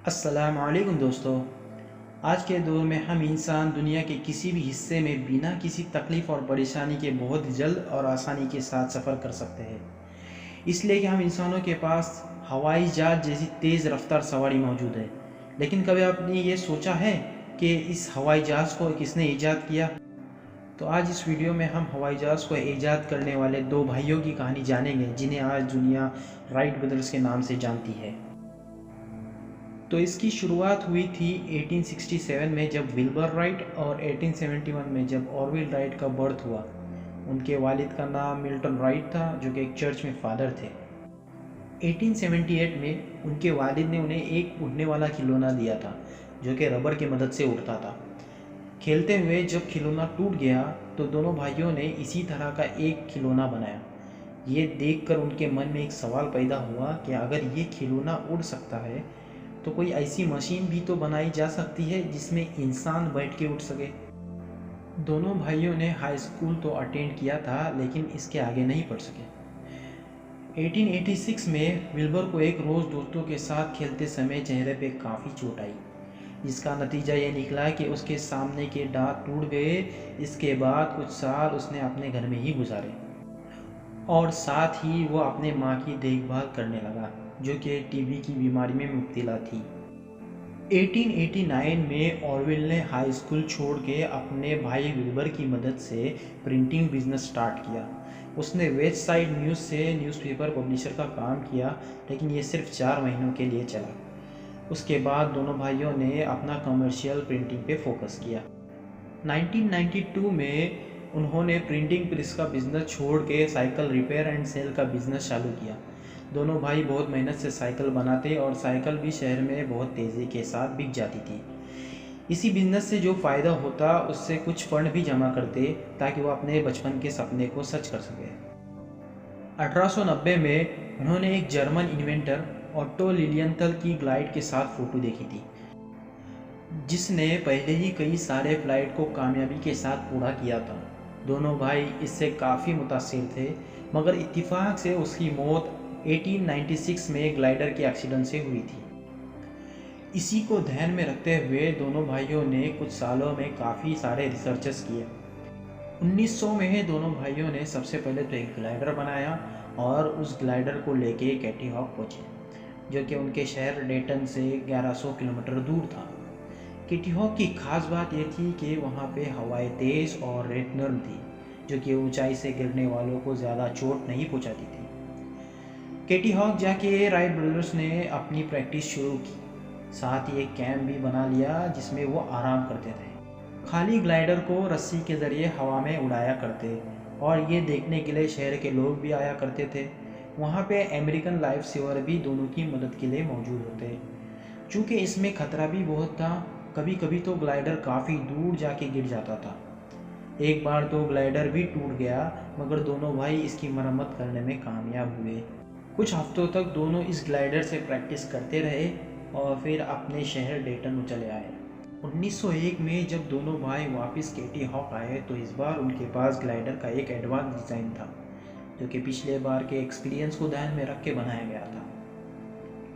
अस्सलाम वालेकुम दोस्तों। आज के दौर में हम इंसान दुनिया के किसी भी हिस्से में बिना किसी तकलीफ़ और परेशानी के बहुत जल्द और आसानी के साथ सफ़र कर सकते हैं। इसलिए कि हम इंसानों के पास हवाई जहाज़ जैसी तेज़ रफ्तार सवारी मौजूद है। लेकिन कभी आपने ये सोचा है कि इस हवाई जहाज़ को किसने ईजाद किया? तो आज इस वीडियो में हम हवाई जहाज़ को ईजाद करने वाले दो भाइयों की कहानी जानेंगे, जिन्हें आज दुनिया राइट ब्रदर्स के नाम से जानती है। तो इसकी शुरुआत हुई थी 1867 में, जब विल्बर राइट, और 1871 में जब ऑरविल राइट का बर्थ हुआ। उनके वालिद का नाम मिल्टन राइट था, जो कि एक चर्च में फादर थे। 1878 में उनके वालिद ने उन्हें एक उड़ने वाला खिलौना दिया था, जो कि रबर की मदद से उड़ता था। खेलते हुए जब खिलौना टूट गया तो दोनों भाइयों ने इसी तरह का एक खिलौना बनाया। ये देखकर उनके मन में एक सवाल पैदा हुआ कि अगर ये खिलौना उड़ सकता है तो कोई ऐसी मशीन भी तो बनाई जा सकती है जिसमें इंसान बैठ के उठ सके। दोनों भाइयों ने हाई स्कूल तो अटेंड किया था, लेकिन इसके आगे नहीं पढ़ सके। 1886 में विल्बर को एक रोज़ दोस्तों के साथ खेलते समय चेहरे पे काफ़ी चोट आई, जिसका नतीजा ये निकला कि उसके सामने के दांत टूट गए। इसके बाद कुछ साल उसने अपने घर में ही गुजारे और साथ ही वो अपने माँ की देखभाल करने लगा, जो कि टीबी की बीमारी में मुब्तला थी। 1889 में ऑरवेल ने हाई स्कूल छोड़ के अपने भाई विल्बर की मदद से प्रिंटिंग बिजनेस स्टार्ट किया। उसने वेस्ट साइड न्यूज़ से न्यूज़पेपर पब्लिशर का काम किया, लेकिन ये सिर्फ 4 महीनों के लिए चला। उसके बाद दोनों भाइयों ने अपना कमर्शियल प्रिंटिंग पे फोकस किया। 1992 में उन्होंने प्रिंटिंग प्रेस का बिजनेस छोड़ के साइकिल रिपेयर एंड सेल का बिजनेस चालू किया। दोनों भाई बहुत मेहनत से साइकिल बनाते और साइकिल भी शहर में बहुत तेज़ी के साथ बिक जाती थी। इसी बिजनेस से जो फ़ायदा होता उससे कुछ फंड भी जमा करते ताकि वो अपने बचपन के सपने को सच कर सके। 1890 में उन्होंने एक जर्मन इन्वेंटर ऑटो लिलियंथल की ग्लाइड के साथ फ़ोटो देखी थी, जिसने पहले ही कई सारे फ्लाइट को कामयाबी के साथ पूरा किया था। दोनों भाई इससे काफ़ी मुतासिर थे, मगर इत्तेफाक से उसकी मौत 1896 में ग्लाइडर के एक्सीडेंट से हुई थी। इसी को ध्यान में रखते हुए दोनों भाइयों ने कुछ सालों में काफ़ी सारे रिसर्चेस किए। 1900 में दोनों भाइयों ने सबसे पहले तो एक ग्लाइडर बनाया और उस ग्लाइडर को लेके कैटी हॉक पहुँचे, जो कि उनके शहर डेटन से 1100 किलोमीटर दूर था। किटी हॉक की खास बात यह थी कि वहाँ पे हवाएं तेज़ और रेत नर्म थी, जो कि ऊंचाई से गिरने वालों को ज़्यादा चोट नहीं पहुँचाती थी। किटी हॉक जाके राइट ब्रदर्स ने अपनी प्रैक्टिस शुरू की, साथ ही एक कैंप भी बना लिया जिसमें वो आराम करते थे। खाली ग्लाइडर को रस्सी के ज़रिए हवा में उड़ाया करते और ये देखने के लिए शहर के लोग भी आया करते थे। वहाँ पे अमेरिकन लाइफ सेवर भी दोनों की मदद के लिए मौजूद होते। चूँकि इसमें ख़तरा भी बहुत था, कभी कभी तो ग्लाइडर काफ़ी दूर जाके गिर जाता था। एक बार तो ग्लाइडर भी टूट गया, मगर दोनों भाई इसकी मरम्मत करने में कामयाब हुए। कुछ हफ्तों तक दोनों इस ग्लाइडर से प्रैक्टिस करते रहे और फिर अपने शहर डेटन चले आए। 1901 में जब दोनों भाई वापस केटी हॉक आए तो इस बार उनके पास ग्लाइडर का एक एडवांस डिज़ाइन था, जो कि पिछले बार के एक्सपीरियंस को ध्यान में रख के बनाया गया था।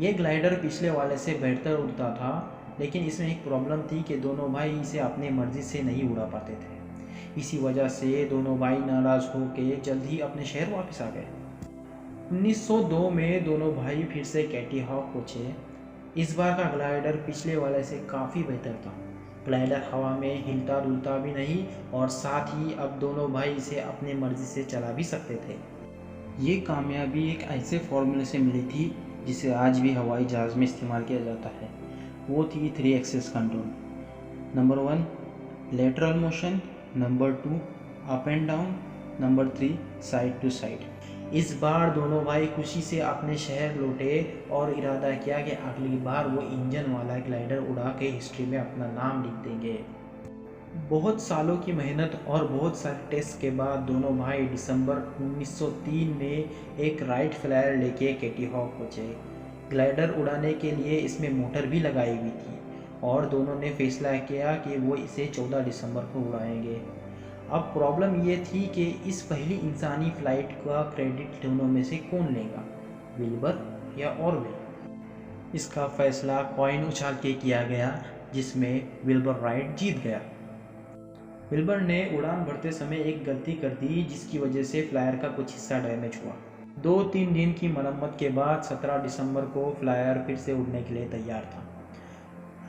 यह ग्लाइडर पिछले वाले से बेहतर उड़ता था, लेकिन इसमें एक प्रॉब्लम थी कि दोनों भाई इसे अपनी मर्ज़ी से नहीं उड़ा पाते थे। इसी वजह से दोनों भाई नाराज़ होकर जल्द ही अपने शहर वापस आ गए। 1902 में दोनों भाई फिर से कैटी हॉक पहुँचे। इस बार का ग्लाइडर पिछले वाले से काफ़ी बेहतर था। ग्लाइडर हवा में हिलता डुलता भी नहीं और साथ ही अब दोनों भाई इसे अपनी मर्ज़ी से चला भी सकते थे। ये कामयाबी एक ऐसे फॉर्मूले से मिली थी जिसे आज भी हवाई जहाज़ में इस्तेमाल किया जाता है। वो थी 3 axis control. Number 1 lateral motion, number 2 up and down, number 3 side to side. इस बार दोनों भाई खुशी से अपने शहर लौटे और इरादा किया कि अगली बार वो इंजन वाला ग्लाइडर उड़ा के हिस्ट्री में अपना नाम लिख देंगे। बहुत सालों की मेहनत और बहुत सारे टेस्ट के बाद दोनों भाई दिसंबर 1903 में एक राइट फ्लायर लेके केटी हॉक पहुँचे। ग्लाइडर उड़ाने के लिए इसमें मोटर भी लगाई हुई थी और दोनों ने फैसला किया कि वो इसे 14 दिसंबर को उड़ाएंगे। अब प्रॉब्लम ये थी कि इस पहली इंसानी फ़्लाइट का क्रेडिट दोनों में से कौन लेगा, विल्बर या ऑरवेल। इसका फैसला कॉइन उछाल के किया गया, जिसमें विल्बर राइट जीत गया। विल्बर ने उड़ान भरते समय एक गलती कर दी, जिसकी वजह से फ्लायर का कुछ हिस्सा डैमेज हुआ। 2-3 दिन की मरम्मत के बाद 17 दिसंबर को फ्लायर फिर से उड़ने के लिए तैयार था।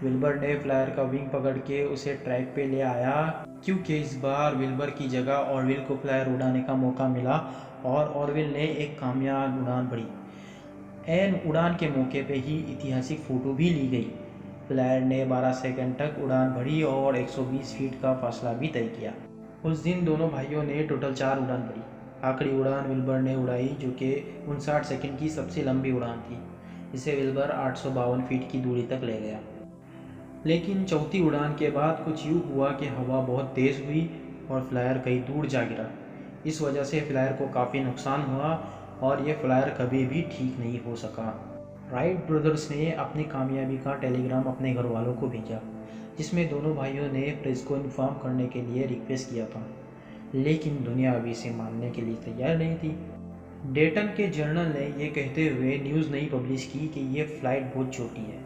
विल्बर ने फ्लायर का विंग पकड़ के उसे ट्रैक पे ले आया, क्योंकि इस बार विल्बर की जगह ऑरविल को फ्लायर उड़ाने का मौका मिला और ऑरविल ने एक कामयाब उड़ान भरी। एन उड़ान के मौके पे ही ऐतिहासिक फ़ोटो भी ली गई। फ्लायर ने 12 सेकंड तक उड़ान भरी और 120 फीट का फासला भी तय किया। उस दिन दोनों भाइयों ने टोटल 4 उड़ान भरी। आखिरी उड़ान विल्बर ने उड़ाई, जो कि 59 सेकंड की सबसे लंबी उड़ान थी। इसे विल्बर 852 फीट की दूरी तक ले गया। लेकिन चौथी उड़ान के बाद कुछ यूँ हुआ कि हवा बहुत तेज़ हुई और फ्लायर कहीं दूर जा गिरा। इस वजह से फ्लायर को काफ़ी नुकसान हुआ और ये फ्लायर कभी भी ठीक नहीं हो सका। राइट ब्रदर्स ने अपनी कामयाबी का टेलीग्राम अपने घर वालों को भेजा, जिसमें दोनों भाइयों ने प्रेस को इन्फॉर्म करने के लिए रिक्वेस्ट किया था, लेकिन दुनिया अभी इसे मानने के लिए तैयार नहीं थी। डेटन के जर्नल ने ये कहते हुए न्यूज़ नहीं पब्लिश की कि ये फ़्लाइट बहुत छोटी है,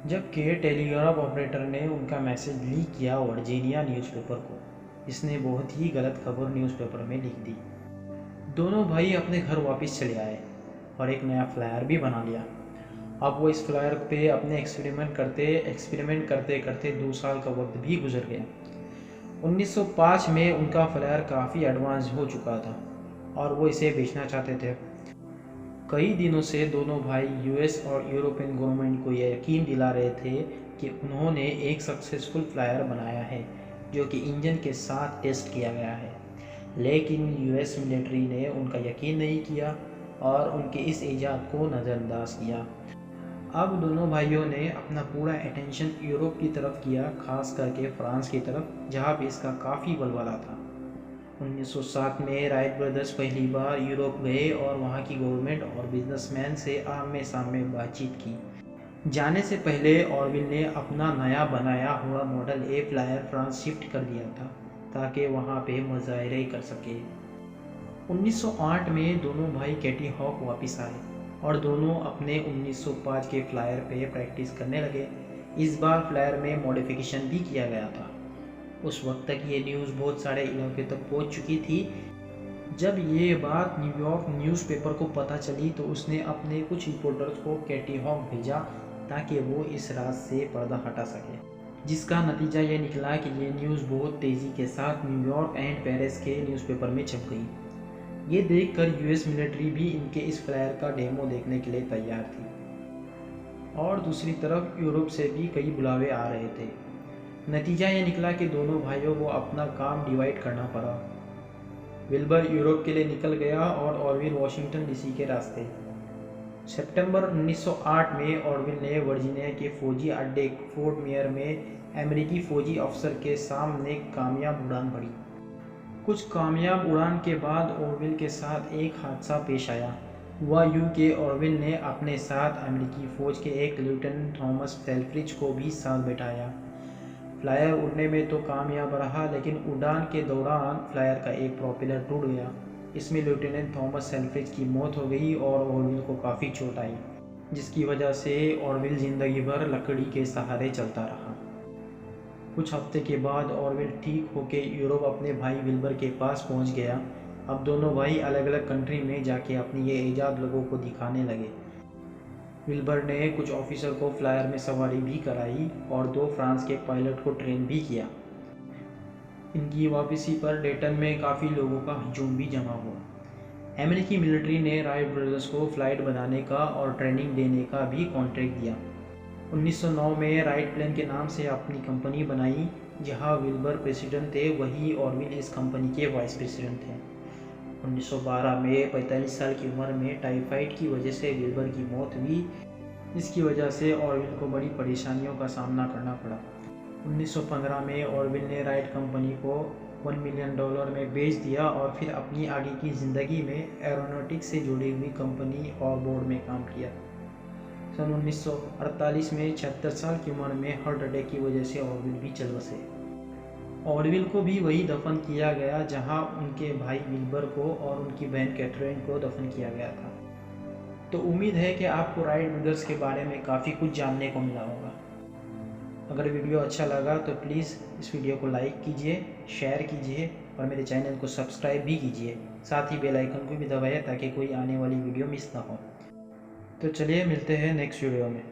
जबकि टेलीग्राफ ऑपरेटर ने उनका मैसेज लीक किया वर्जीनिया न्यूज़पेपर को। इसने बहुत ही गलत खबर न्यूज़पेपर में लिख दी। दोनों भाई अपने घर वापस चले आए और एक नया फ्लायर भी बना लिया। अब वो इस फ्लायर पे अपने एक्सपेरिमेंट करते करते 2 साल का वक्त भी गुजर गया। 1905 में उनका फ्लायर काफ़ी एडवांस हो चुका था और वो इसे बेचना चाहते थे। कई दिनों से दोनों भाई यूएस और यूरोपियन गवर्नमेंट को यह यकीन दिला रहे थे कि उन्होंने एक सक्सेसफुल फ्लायर बनाया है, जो कि इंजन के साथ टेस्ट किया गया है। लेकिन यूएस मिलिट्री ने उनका यकीन नहीं किया और उनके इस ईजाद को नज़रअंदाज किया। अब दोनों भाइयों ने अपना पूरा अटेंशन यूरोप की तरफ किया, खास करके फ्रांस की तरफ, जहाँ भी इसका काफ़ी बलवाला था। 1907 में राइट ब्रदर्स पहली बार यूरोप गए और वहाँ की गवर्नमेंट और बिजनेसमैन से आमने सामने बातचीत की। जाने से पहले ऑरविल ने अपना नया बनाया हुआ मॉडल ए फ्लायर फ्रांस शिफ्ट कर दिया था, ताकि वहाँ पे मुजाहरे कर सके। 1908 में दोनों भाई कैटी हॉक वापस आए और दोनों अपने 1905 के फ्लायर पे प्रैक्टिस करने लगे। इस बार फ्लायर में मॉडिफिकेशन भी किया गया था। उस वक्त तक ये न्यूज़ बहुत सारे इलाके तक पहुंच चुकी थी। जब ये बात न्यूयॉर्क न्यूज़पेपर को पता चली तो उसने अपने कुछ रिपोर्टर्स को कैटी हॉक भेजा ताकि वो इस राज से पर्दा हटा सके, जिसका नतीजा ये निकला कि ये न्यूज़ बहुत तेज़ी के साथ न्यूयॉर्क एंड पेरिस के न्यूज़पेपर में छप गई। ये देखकर यूएस मिलिट्री भी इनके इस फ्लायर का डेमो देखने के लिए तैयार थी और दूसरी तरफ यूरोप से भी कई बुलावे आ रहे थे। नतीजा ये निकला कि दोनों भाइयों को अपना काम डिवाइड करना पड़ा। विल्बर यूरोप के लिए निकल गया और ऑरविल वाशिंगटन डीसी के रास्ते। सितंबर 1908 में ऑरविल ने वर्जीनिया के फौजी अड्डे फोर्ट मेयर में अमेरिकी फौजी अफसर के सामने कामयाब उड़ान भरी। कुछ कामयाब उड़ान के बाद ऑरविल के साथ एक हादसा पेश आया। हुआ यूं कि ऑरविल ने अपने साथ अमेरिकी फ़ौज के एक लेफ्टिनेंट थॉमस सेल्फ्रिज को भी साथ बैठाया। फ्लायर उड़ने में तो कामयाब रहा, लेकिन उड़ान के दौरान फ्लायर का एक प्रोपेलर टूट गया। इसमें लेफ्टिनेंट थॉमस सेल्फ्रिज की मौत हो गई और ऑरविल को काफ़ी चोट आई, जिसकी वजह से ऑरविल ज़िंदगी भर लकड़ी के सहारे चलता रहा। कुछ हफ्ते के बाद ऑरविल ठीक होके यूरोप अपने भाई विल्बर के पास पहुंच गया। अब दोनों भाई अलग अलग कंट्री में जाके अपनी ये ईजाद लोगों को दिखाने लगे। विल्बर ने कुछ ऑफिसर को फ्लायर में सवारी भी कराई और 2 फ्रांस के पायलट को ट्रेन भी किया। इनकी वापसी पर डेटन में काफ़ी लोगों का हजूम भी जमा हुआ। अमेरिकी मिलिट्री ने राइट ब्रदर्स को फ्लाइट बनाने का और ट्रेनिंग देने का भी कॉन्ट्रैक्ट दिया। 1909 में राइट प्लेन के नाम से अपनी कंपनी बनाई। जहां विल्बर प्रेसिडेंट थे, वही ऑरविल इस कंपनी के वाइस प्रेसिडेंट थे। 1912 में 45 साल की उम्र में टाइफाइड की वजह से विल्बर की मौत हुई। इसकी वजह से ऑरविल को बड़ी परेशानियों का सामना करना पड़ा। 1915 में ऑरविल ने राइट कंपनी को $1 मिलियन में बेच दिया और फिर अपनी आगे की ज़िंदगी में एरोनॉटिक्स से जुड़ी हुई कंपनी और बोर्ड में काम किया। सन 1948 में 76 साल की उम्र में हार्ट अटैक की वजह से ऑरविल भी चल बसे। ऑरविल को भी वही दफन किया गया जहां उनके भाई विल्बर को और उनकी बहन कैथरीन को दफन किया गया था। तो उम्मीद है कि आपको राइट ब्रदर्स के बारे में काफ़ी कुछ जानने को मिला होगा। अगर वीडियो अच्छा लगा तो प्लीज़ इस वीडियो को लाइक कीजिए, शेयर कीजिए और मेरे चैनल को सब्सक्राइब भी कीजिए। साथ ही बेल आइकन को भी दबाइए ताकि कोई आने वाली वीडियो मिस ना हो। तो चलिए मिलते हैं नेक्स्ट वीडियो में।